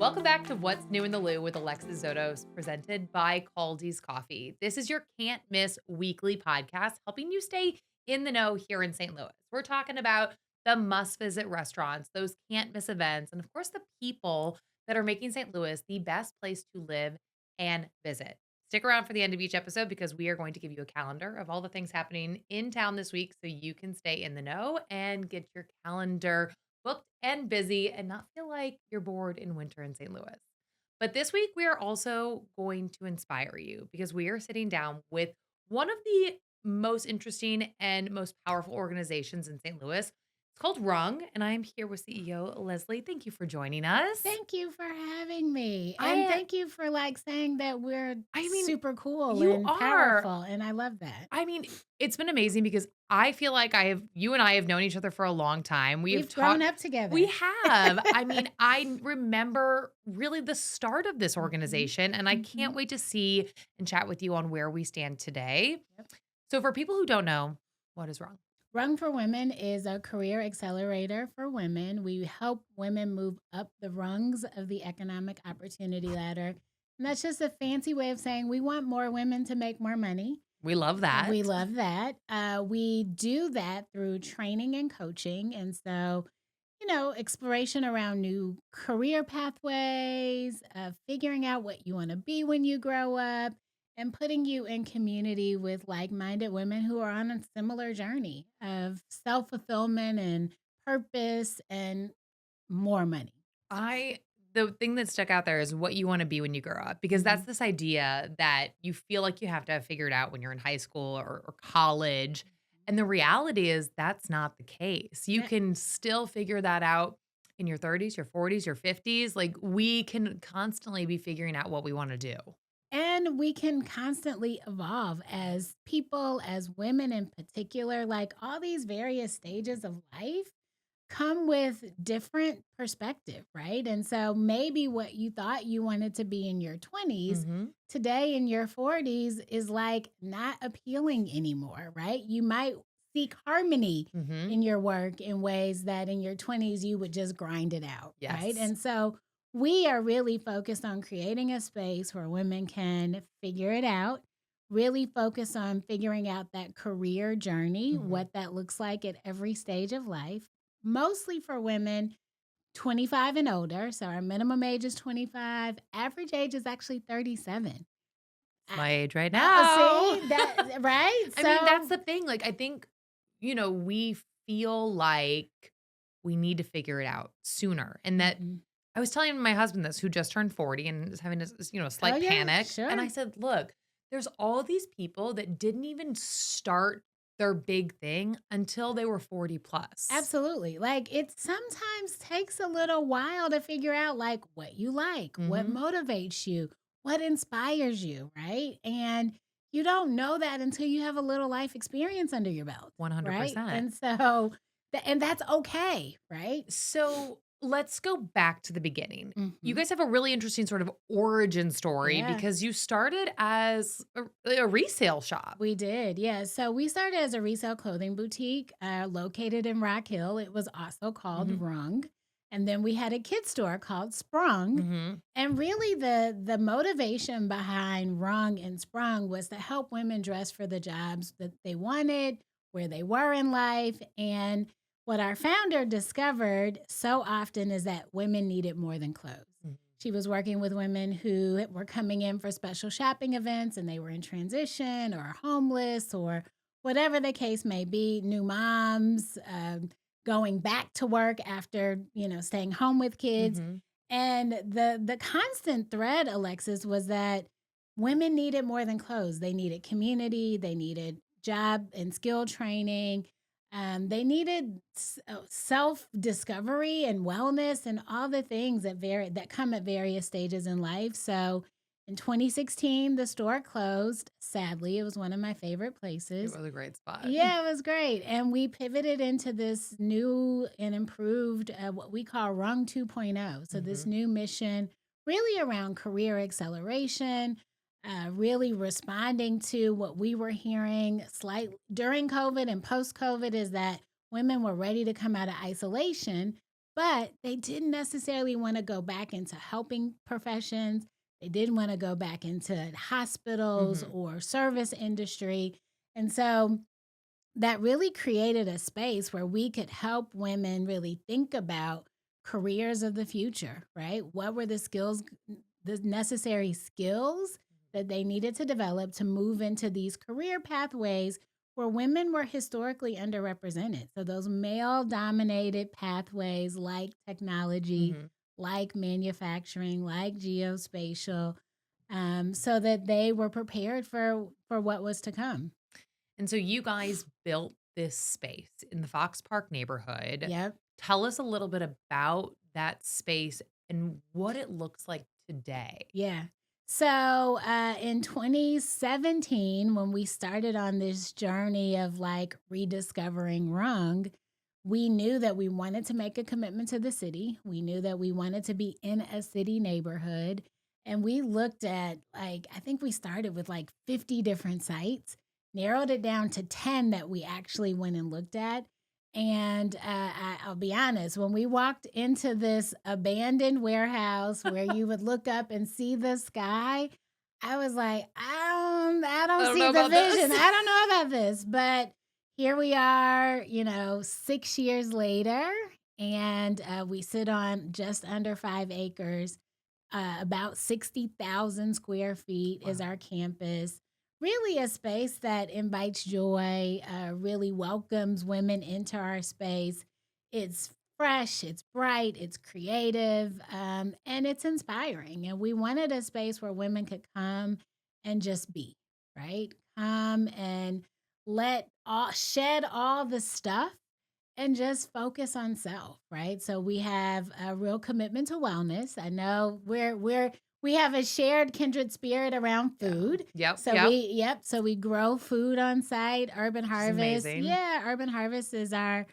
Welcome back to What's New in the Lou with Alexis Zotos, presented by Caldy's Coffee. This is your can't miss weekly podcast, helping you stay in the know here in St. Louis. We're talking about the must visit restaurants, those can't miss events, and of course, the people that are making St. Louis the best place to live and visit. Stick around for the end of each episode because we are going to give you a calendar of all the things happening in town this week so you can stay in the know and get your calendar booked and busy and not feel like you're bored in winter in St. Louis. But this week, we are also going to inspire you because we are sitting down with one of the most interesting and most powerful organizations in St. Louis. It's called Rung, and I am here with CEO Leslie. Thank you for joining us. Thank you for having me. And I, thank you for saying that we're I mean, super cool you and are. powerful. And I love that. I mean, it's been amazing because I feel like you and I have known each other for a long time. We have We've grown talked. up together. We have. I mean, I remember really the start of this Mhm, organization, and I can't mhm. wait to see and chat with you on where we stand today. Yep. So, for people who don't know, what is wrong? Rung for Women is a career accelerator for women. We help women move up the rungs of the economic opportunity ladder. And that's just a fancy way of saying we want more women to make more money. We love We that. love that. We do that through training and coaching. And so, exploration around new career pathways, figuring out what you want to be when you grow up, and putting you in community with like minded women who are on a similar journey of self fulfillment and purpose and more money. I the thing that stuck out there is what you wanna be when you grow up, because that's Mhm. this idea that you feel like you have to have figured out when you're in high school or college, and the reality is that's not the case. You Yeah. can still figure that out in your 30s, your 40s, your 50s, like, we can constantly be figuring out what we wanna do. And we can constantly evolve as people, as women in particular, like all these various stages of life come with different perspective, right? And so maybe what you thought you wanted to be in your 20s, Mhm, today in your 40s is like not appealing anymore, right? You might seek harmony mhm, in your work in ways that in your 20s you would just grind it out, right? yes. And so we are really focused on creating a space where women can figure it out, really focus on figuring out that career journey, Mhm. what that looks like at every stage of life, mostly for women 25 and older. So our minimum age is 25. Average age is actually 37. It's my age right now. See that, right? I mean, that's So the thing, like, I think, we feel like we need to figure it out sooner, and that Mhm. I was telling my husband this, who just turned 40 and is having a Oh slight yeah, panic, and I sure. said, "Look, there's all these people that didn't even start their big thing until they were 40 plus." Absolutely. Like it sometimes takes a little while to figure out like what you like, what Mhm. motivates you, what inspires you, right? And you don't know that until you have a little life experience under your belt, right? 100%. And so and that's okay, right? So let's go back to the beginning. You Mhm. guys have a really interesting sort of origin story Yeah. because you started as a resale shop. We did, yeah. So we started as a resale clothing boutique located in Rock Hill. It was also called Mhm. Rung. And then we had a kid store called Sprung. Mhm. And really the motivation behind Rung and Sprung was to help women dress for the jobs that they wanted, where they were in life. And what our founder discovered so often is that women needed more than clothes. Mhm. She was working with women who were coming in for special shopping events and they were in transition or homeless or whatever the case may be, new moms, going back to work after, staying home with kids. Mhm. And the constant thread, Alexis, was that women needed more than clothes. They needed community, they needed job and skill training. They needed self discovery and wellness and all the things that come at various stages in life. So, in 2016, the store closed. Sadly, it was one of my favorite It places. was a great spot. Yeah, it was great. And we pivoted into this new and improved what we call Rung 2.0. So, this Mhm. new mission really around career acceleration, really responding to what we were hearing during COVID and post COVID is that women were ready to come out of isolation, but they didn't necessarily want to go back into helping professions. They didn't want to go back into hospitals Mhm. or service industry. And so that really created a space where we could help women really think about careers of the future, right? What were the skills, the necessary skills that they needed to develop to move into these career pathways where women were historically underrepresented? So, those male dominated pathways like technology, Mhm. like manufacturing, like geospatial, so that they were prepared for what was to come. And so you guys built this space in the Fox Park neighborhood. Yep. Tell us a little bit about that space and what it looks like today. Yeah. So in 2017, when we started on this journey of like rediscovering Rung, we knew that we wanted to make a commitment to the city. We knew that we wanted to be in a city neighborhood. And we looked at like, I think we started with like 50 different sites, narrowed it down to 10 that we actually went and looked at. And I'll be honest, when we walked into this abandoned warehouse where you would look up and see the sky, I was like, I I don't don't see know the about vision. this. I don't know about this. But here we are, 6 years later, and we sit on just under 5 acres. About 60,000 square feet is Wow. our campus. Really, a space that invites joy, really welcomes women into our space. It's fresh, it's bright, it's creative, and it's inspiring. And we wanted a space where women could come and just be, right? Come and shed all the stuff and just focus on self, right? So we have a real commitment to wellness. I know we have a shared kindred spirit around Yeah. food. Yep, So yep, so we grow food on site. Urban which is Harvest. amazing. Yeah, Urban Harvest is our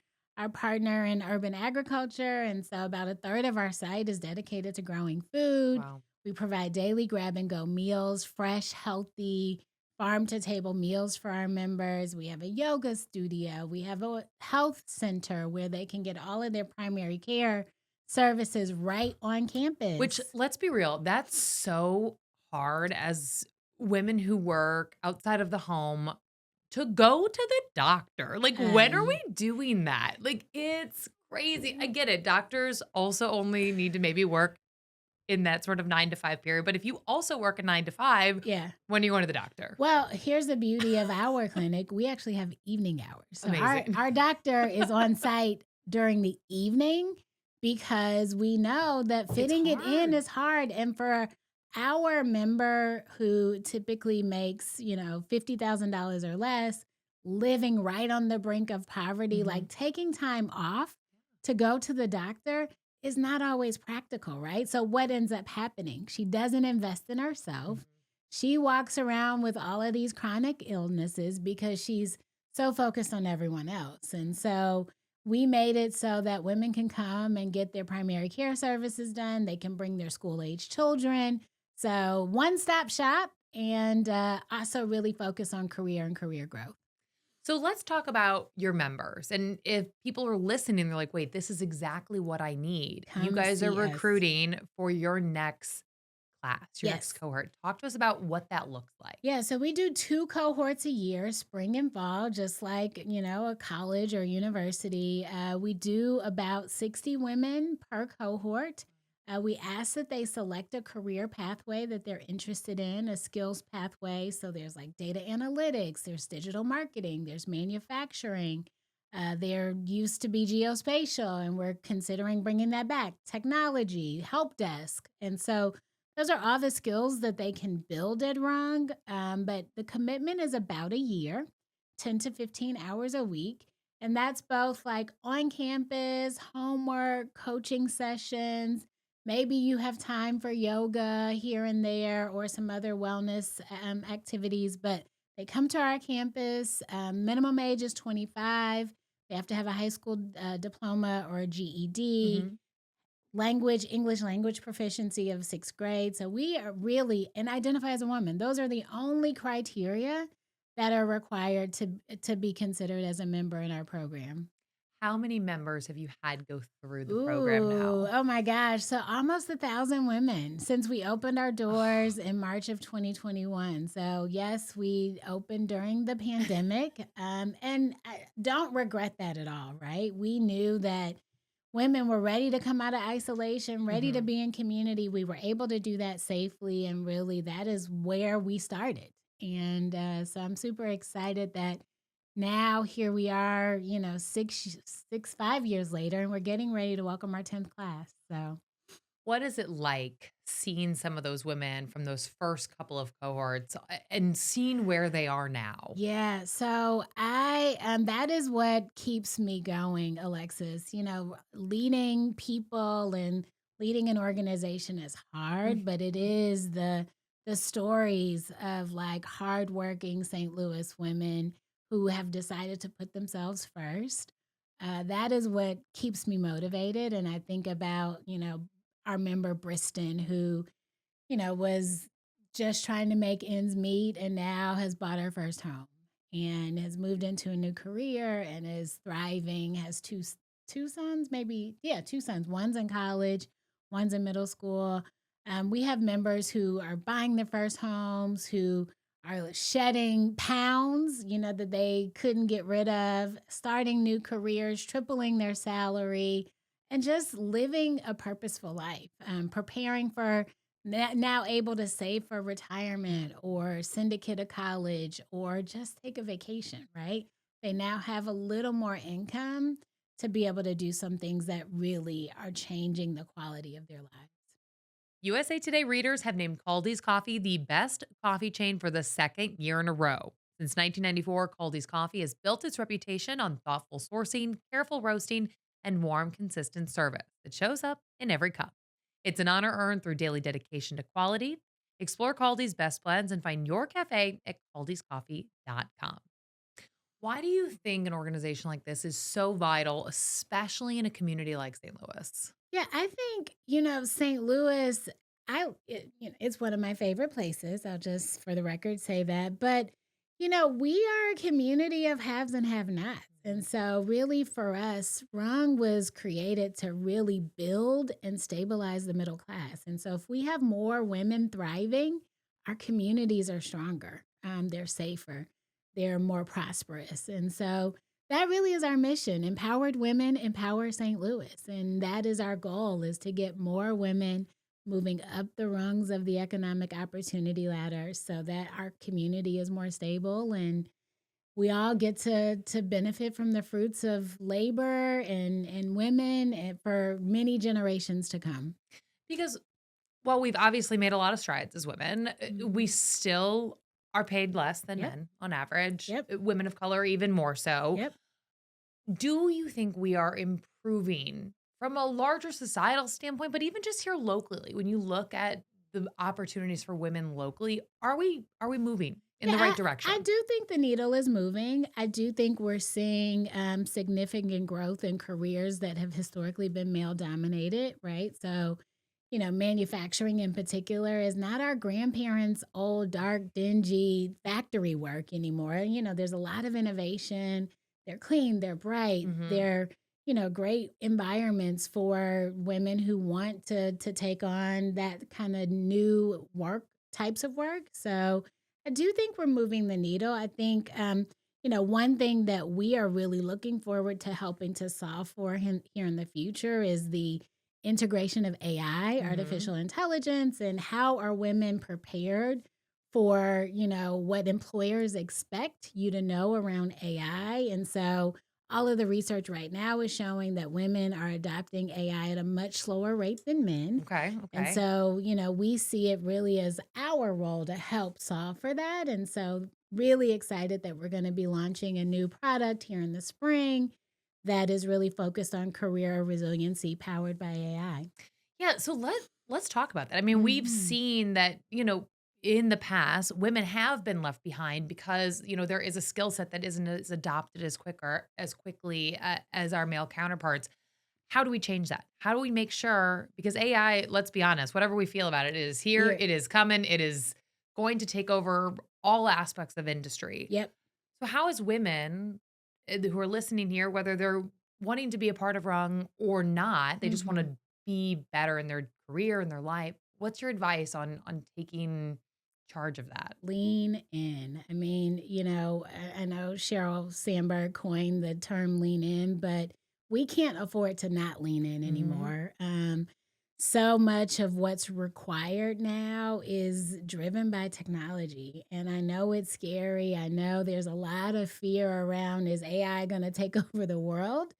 partner in urban agriculture, and so about a third of our site is dedicated to growing food. Wow. We provide daily grab and go meals, fresh, healthy, farm to table meals for our members. We have a yoga studio. We have a health center where they can get all of their primary care services right on Which, campus. let's be real, that's so hard as women who work outside of the home to go to the doctor. Like, when are Um, we doing that? Like, it's crazy. I get it. Doctors also only need to maybe work in that sort of 9 to 5 period, but if you also work a 9 to 5, yeah. when are you going to the doctor? Well, here's the beauty of our clinic. We actually have evening hours. So our Amazing. our doctor is on site during the evening because we know that It's fitting it in hard. is hard. And for our member who typically makes, $50,000 or less, living right on the brink of poverty, like Mhm. taking time off to go to the doctor is not always practical, right? So what ends up happening? She doesn't invest in Mhm. herself. She walks around with all of these chronic illnesses because she's so focused on everyone else. And so we made it so that women can come and get their primary care services done. They can bring their school age children. So one stop shop and also really focus on career and career growth. So let's talk about your members. And if people are listening, they're like, wait, this is exactly what I need. You Come guys are see us. recruiting for your next class, your next Yes. cohort. Talk to us about what that looks like. Yeah, so we do two cohorts a year, spring and fall, just like, a college or university. We do about 60 women per cohort. We ask that they select a career pathway that they're interested in, a skills pathway. So there's like data analytics, there's digital marketing, there's manufacturing. There used to be geospatial, and we're considering bringing that back. Technology, help desk. And so those are all the skills that they can build at Rung, but the commitment is about a year, 10 to 15 hours a week. And that's both like on campus, homework, coaching sessions. Maybe you have time for yoga here and there or some other wellness activities, but they come to our campus. Minimum age is 25. They have to have a high school diploma or a GED, Mhm. English language proficiency of sixth grade. So we are really, and identify as a woman. Those are the only criteria that are required to be considered as a member in our program. How many members have you had go through the program Ooh, now? oh my gosh. So almost 1,000 women since we opened our doors in March of 2021. So yes, we opened during the pandemic. And I don't regret that at all, right? We knew that women were ready to come out of isolation, ready to Mhm. be in community. We were able to do that safely. And really, that is where we started. And so I'm super excited that now here we are, 5 years later, and we're getting ready to welcome our 10th class. So What is it like seeing some of those women from those first couple of cohorts, and seeing where they are now? yeah, so I that is what keeps me going, Alexis. Leading people and leading an organization is hard, but it Mhm. is the stories of like hardworking St. Louis women who have decided to put themselves first. That is what keeps me motivated. And I think about, our member Briston, who was just trying to make ends meet and now has bought her first home and has moved into a new career and is thriving, has two sons, maybe, yeah, two sons. One's in college, one's in middle school. We have members who are buying their first homes, who are shedding pounds, that they couldn't get rid of, starting new careers, tripling their salary, and just living a purposeful life, preparing for now able to save for retirement or send a kid to college or just take a vacation, right? They now have a little more income to be able to do some things that really are changing the quality of their lives. USA Today readers have named Caldi's Coffee the best coffee chain for the second year in a row. Since 1994, Caldi's Coffee has built its reputation on thoughtful sourcing, careful roasting, and warm, consistent service that shows up in every cup. It's an honor earned through daily dedication to quality. Explore Caldi's best blends and find your cafe at caldiscoffee.com. Why do you think an organization like this is so vital, especially in a community like St. Louis? Yeah, I think, St. Louis, it's one of my favorite places. I'll just for the record say that. But, we are a community of haves and have-nots. And so really for us, Rung was created to really build and stabilize the middle class. And so if we have more women thriving, our communities are stronger. They're safer, they're more prosperous. And so that really is our mission. Empowered women empower St. Louis. And that is our goal, is to get more women moving up the rungs of the economic opportunity ladder so that our community is more stable and we all get to benefit from the fruits of labor and women and for many generations to come. Because while we've obviously made a lot of strides as women, we Mhm. still are paid less than Yep. men on average, Yep. women of color even more so. Yep. Do you think we are improving from a larger societal standpoint, but even just here locally, when you look at the opportunities for women locally, are we moving in Yeah, the right I direction? do think the needle is moving. I do think we're seeing significant growth in careers that have historically been male dominated, right? So, manufacturing in particular is not our grandparents' old, dark, dingy factory work anymore. There's a lot of innovation. They're clean, they're bright, Mhm. they're great environments for women who want to take on that kind of new work types of work. So I do think we're moving the needle. I think, one thing that we are really looking forward to helping to solve for him here in the future is the integration of AI, Mhm. artificial intelligence, and how are women prepared for, what employers expect you to know around AI. And so all of the research right now is showing that women are adopting AI at a much slower rate than men. Okay, And okay. so, we see it really as our role to help solve for that. And so, really excited that we're going to be launching a new product here in the spring that is really focused on career resiliency powered by AI. Yeah, so let's talk about that. I mean, we've Mhm. seen that, in the past, women have been left behind because, there is a skill set that isn't as adopted as quickly as our male counterparts. How do we change that? How do we make sure, because AI, let's be honest, whatever we feel about it, it is here, Here. it is coming, it is going to take over all aspects of industry. Yep. So how as women who are listening here, whether they're wanting to be a part of Rung or not, they just want Mhm. to be better in their career and their life. What's your advice on taking charge of that? Lean in. I mean, I know Sheryl Sandberg coined the term lean in, but we can't afford to not lean in Mhm. anymore. So much of what's required now is driven by technology. And I know it's scary. I know there's a lot of fear around, is AI going to take over the world?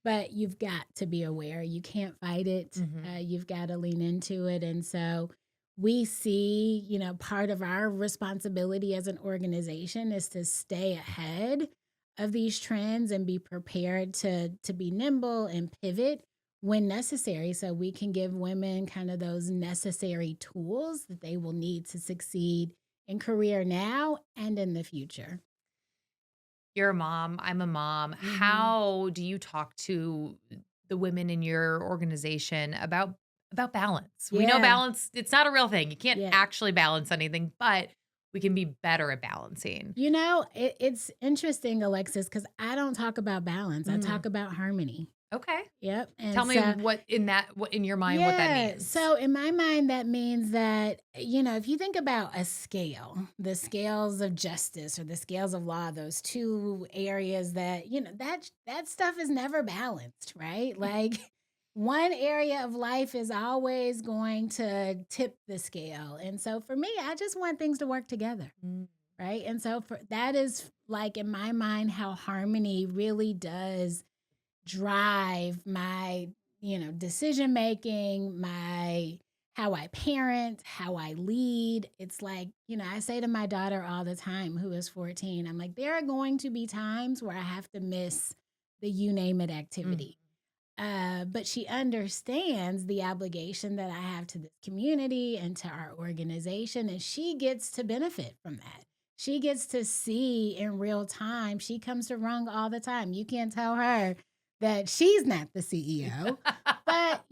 But you've got to be aware. You can't fight it. Mhm. You've got to lean into it. And so we see, part of our responsibility as an organization is to stay ahead of these trends and be prepared to be nimble and pivot when necessary, so we can give women kind of those necessary tools that they will need to succeed in career now and in the future. You're a mom, I'm a mom. Mhm. How do you talk to the women in your organization about balance? We know Yeah. balance, it's not a real thing. You can't Yeah. actually balance anything, but we can be better at balancing. It's interesting, Alexis, because I don't talk about balance. I Mm, talk about harmony. okay. Yep. And Tell me so, what in your mind what that yeah. means. So in my mind, that means that, if you think about a scale, the scales of justice or the scales of law, those two areas that, that stuff is never balanced, right? Like one area of life is always going to tip the scale. And so for me, I just want things to work together. Mm, Right. And so for that is like in my mind how harmony really does drive my, decision making, my how I parent, how I lead. It's like, I say to my daughter all the time, who is 14, I'm like, there are going to be times where I have to miss the you name it mhm. activity. But she understands the obligation that I have to this community and to our organization, and she gets to benefit from that. She gets to see in real time. She comes to Rung all the time. You can't tell her that she's not the CEO. But,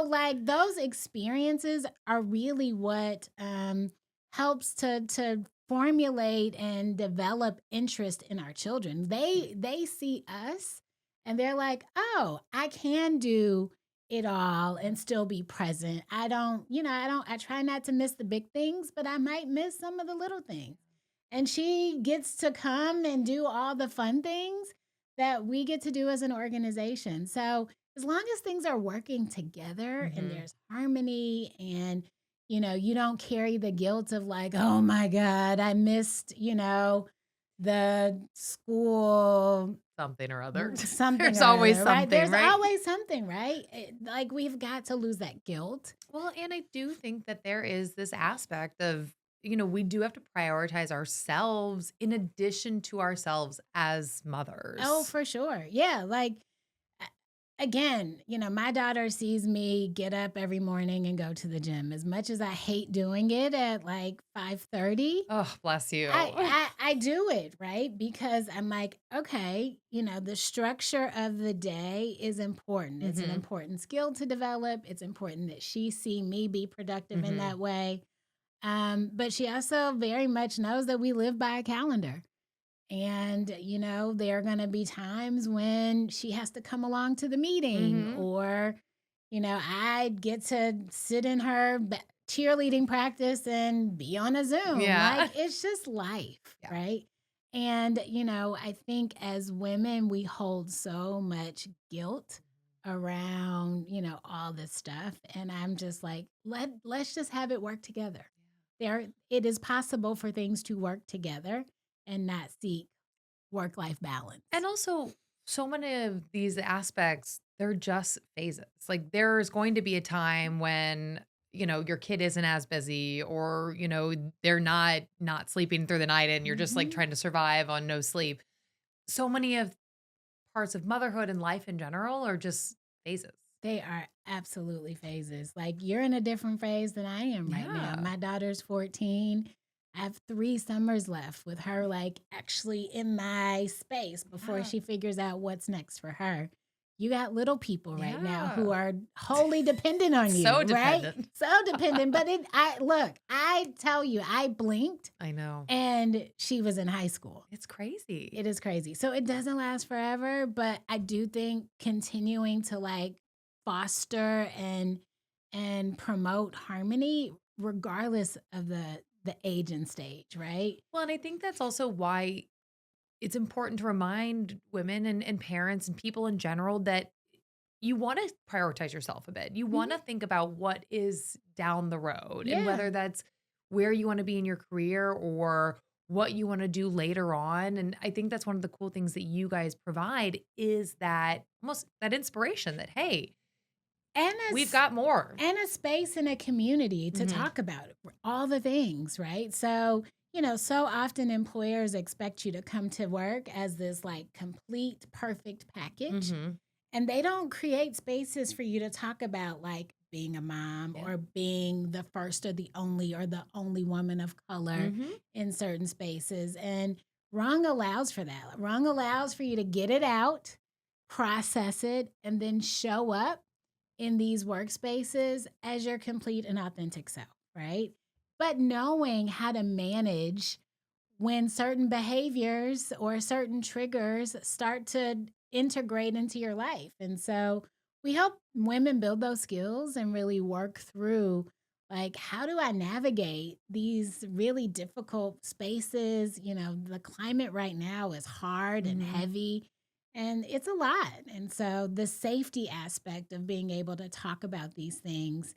like those experiences are really what helps to formulate and develop interest in our children. They see us and they're like, "Oh, I can do it all and still be present. I try not to miss the big things, but I might miss some of the little things." And she gets to come and do all the fun things that we get to do as an organization. So, as long as things are working together and Mhm. there's harmony and you don't carry the guilt of like, "Oh my god, I missed, the school Something or other. something There's or always other," right? something, There's right? always something, right? Like we've got to lose that guilt. Well, and I do think that there is this aspect of, we do have to prioritize ourselves in addition to ourselves as Oh, mothers. for sure. Yeah, like a- again, my daughter sees me get up every morning and go to the gym. As much as I hate doing it at like 5:30, Oh, bless I, you. I I do it, right? Because I'm like, okay, the structure of the day is important. It's an Mhm. important skill to develop. It's important that she see me be productive in Mhm. that way. But she also very much knows that we live by a calendar. And, there are going to be times when she has to come along to the meeting, Mhm. or, I get to sit in her cheerleading practice and be on a Zoom. Yeah. Like, it's just life, Yeah. right? And, I think as women, we hold so much guilt around, all this stuff. And I'm just like, let's just have it work together. It is possible for things to work together and not seek work-life balance. And also, so many of these aspects, they're just phases. Like there's going to be a time when, your kid isn't as busy or, they're not sleeping through the night and you're just like Mhm. trying to survive on no sleep. So many of parts of motherhood and life in general are just phases. They are absolutely phases. Like, you're in a different phase than I am right now. Yeah. My daughter's 14. I have 3 summers left with her, like, actually in my space before Yeah. she figures out what's next for her. You got little people right now who Yeah. are wholly dependent on you, So right? dependent. So dependent. But I tell you, I blinked I know. and she was in high school. It's crazy. It is crazy. So it doesn't last forever, but I do think continuing to like foster and promote harmony regardless of the age and stage, right? Well, and I think that's also why it's important to remind women and parents and people in general that you want to prioritize yourself a bit. You want Mhm. to think about what is down the road and Yeah. whether that's where you want to be in your career or what you want to do later on. And I think that's one of the cool things that you guys provide is that almost that inspiration that, hey, And we've as got more. and a space in a community to Mhm. talk about it, all the things, right? So, so often employers expect you to come to work as this like complete, perfect package. Mhm. And they don't create spaces for you to talk about like being a mom Yeah. or being the only woman of color Mhm. in certain spaces. And Rung allows for that. Rung allows for you to get it out, process it, and then show up in these workspaces as your complete and authentic self, right? But knowing how to manage when certain behaviors or certain triggers start to integrate into your life. And so we help women build those skills and really work through like how do I navigate these really difficult spaces? The climate right now is hard and Mhm. heavy and it's a lot. And so the safety aspect of being able to talk about these things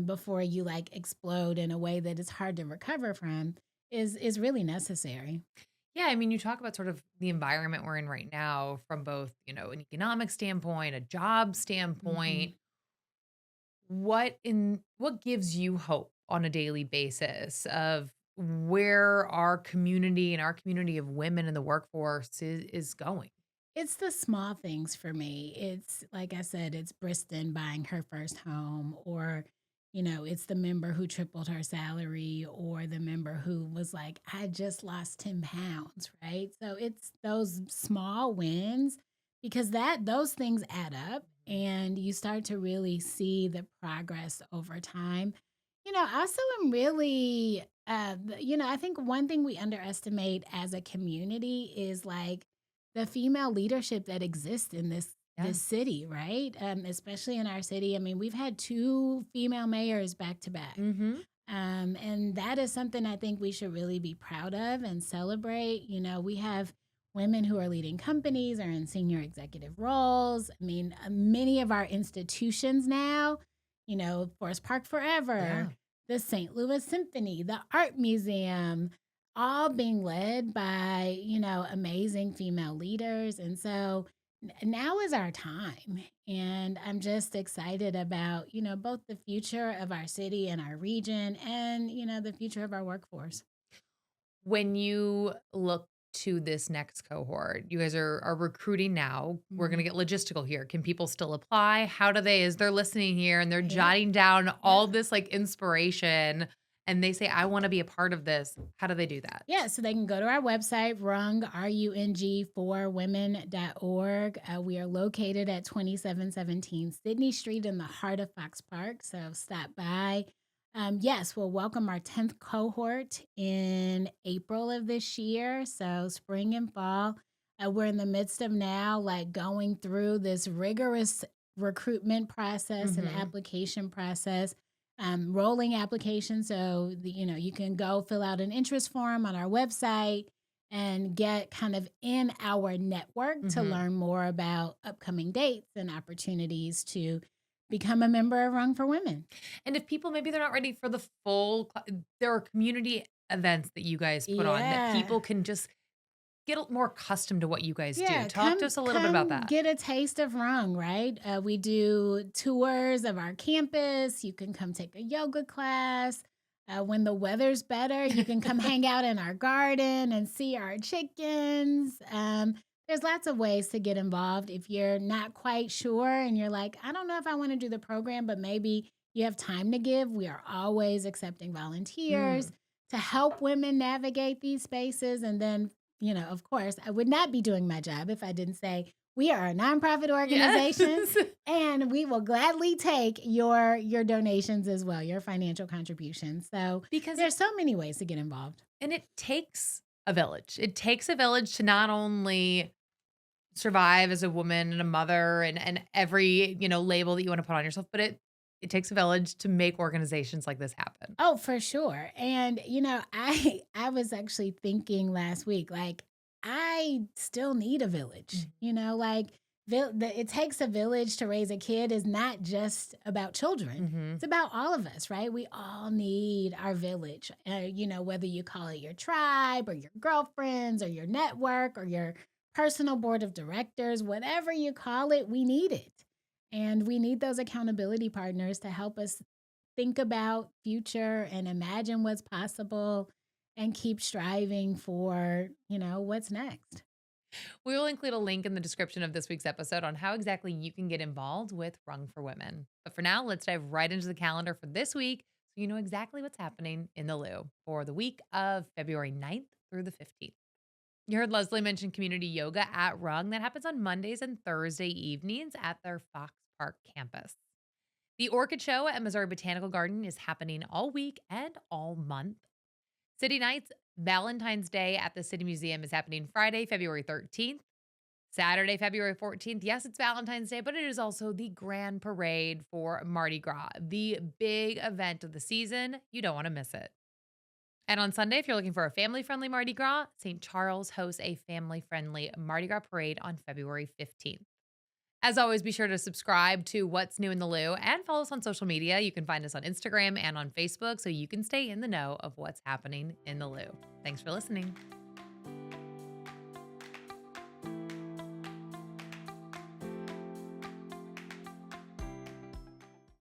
before you like explode in a way that is hard to recover from is really necessary. Yeah, I mean, you talk about sort of the environment we're in right now from both, an economic standpoint, a job Mhm. standpoint. What gives you hope on a daily basis of where our community and our community of women in the workforce is going? It's the small things for me. It's like I said, it's Briston buying her first home, or, it's the member who tripled her salary, or the member who was like, I just lost 10 pounds, right? So it's those small wins because those things add up and you start to really see the progress over time. I also am really, I think one thing we underestimate as a community is like, the female leadership that exists in Yeah. this city, right? Especially in our city. I mean, we've had two female mayors back to back. Mhm. And that is something I think we should really be proud of and celebrate. We have women who are leading companies or in senior executive roles. I mean, many of our institutions now, Forest Park Forever, Yeah. the St. Louis Symphony, the Art Museum, all being led by, amazing female leaders. And so now is our time. And I'm just excited about, both the future of our city and our region and, the future of our workforce. When you look to this next cohort, you guys are recruiting now. We're Mhm. gonna get logistical here. Can people still apply? How do they, as they're listening here and they're Yep. jotting down Yep. all this like inspiration and they say, I want to be a part of this, how do they do that? Yeah, so they can go to our website, Rung, R-U-N-G, for women.org. We are located at 2717 Sydney Street in the heart of Fox Park, so stop by. Yes, we'll welcome our 10th cohort in April of this year, so spring and fall. We're in the midst of now, like going through this rigorous recruitment process and Mhm. application process, rolling application. So, you can go fill out an interest form on our website and get kind of in our network to Mhm. learn more about upcoming dates and opportunities to become a member of Rung for Women. And if people maybe they're not ready for the there are community events that you guys put on that Yeah. people can just get more accustomed to what you guys do. Yeah, Talk to us a little bit about come that. get a taste of Rung, right? We do tours of our campus. You can come take a yoga class. When the weather's better, you can come hang out in our garden and see our chickens. There's lots of ways to get involved. If you're not quite sure and you're like, I don't know if I want to do the program, but maybe you have time to give, we are always accepting volunteers Mm. to help women navigate these spaces. And then of course, I would not be doing my job if I didn't say We are a nonprofit organization, Yes. and we will gladly take your donations as well, your financial contributions. So Because there's so many ways to get involved. and it takes a village. It takes a village to not only survive as a woman and a mother and every, label that you wanna put on yourself, but it takes a village to make organizations like this happen. Oh, for sure. And I was actually thinking last week, like, I still need a village. Mhm. Like it takes a village to raise a kid is not just about children. Mhm. It's about all of us, right? We all need our village. Whether you call it your tribe or your girlfriends or your network or your personal board of directors, whatever you call it, we need it. And we need those accountability partners to help us think about future and imagine what's possible and keep striving for, what's next. We will include a link in the description of this week's episode on how exactly you can get involved with Rung for Women. But for now, let's dive right into the calendar for this week so you know exactly what's happening in the Lou for the week of February 9th through the 15th. You heard Leslie mention community yoga at Rung that happens on Mondays and Thursday evenings at their Fox Park campus. The Orchid Show at Missouri Botanical Garden is happening all week and all month. City Nights Valentine's Day at the City Museum is happening Friday, February 13th. Saturday, February 14th. Yes, it's Valentine's Day, but it is also the grand parade for Mardi Gras, the big event of the season. You don't want to miss it. And on Sunday, if you're looking for a family friendly Mardi Gras, St. Charles hosts a family friendly Mardi Gras parade on February 15th. As always, be sure to subscribe to What's New in the Lou and follow us on social media. You can find us on Instagram and on Facebook so you can stay in the know of what's happening in the Lou. Thanks for listening.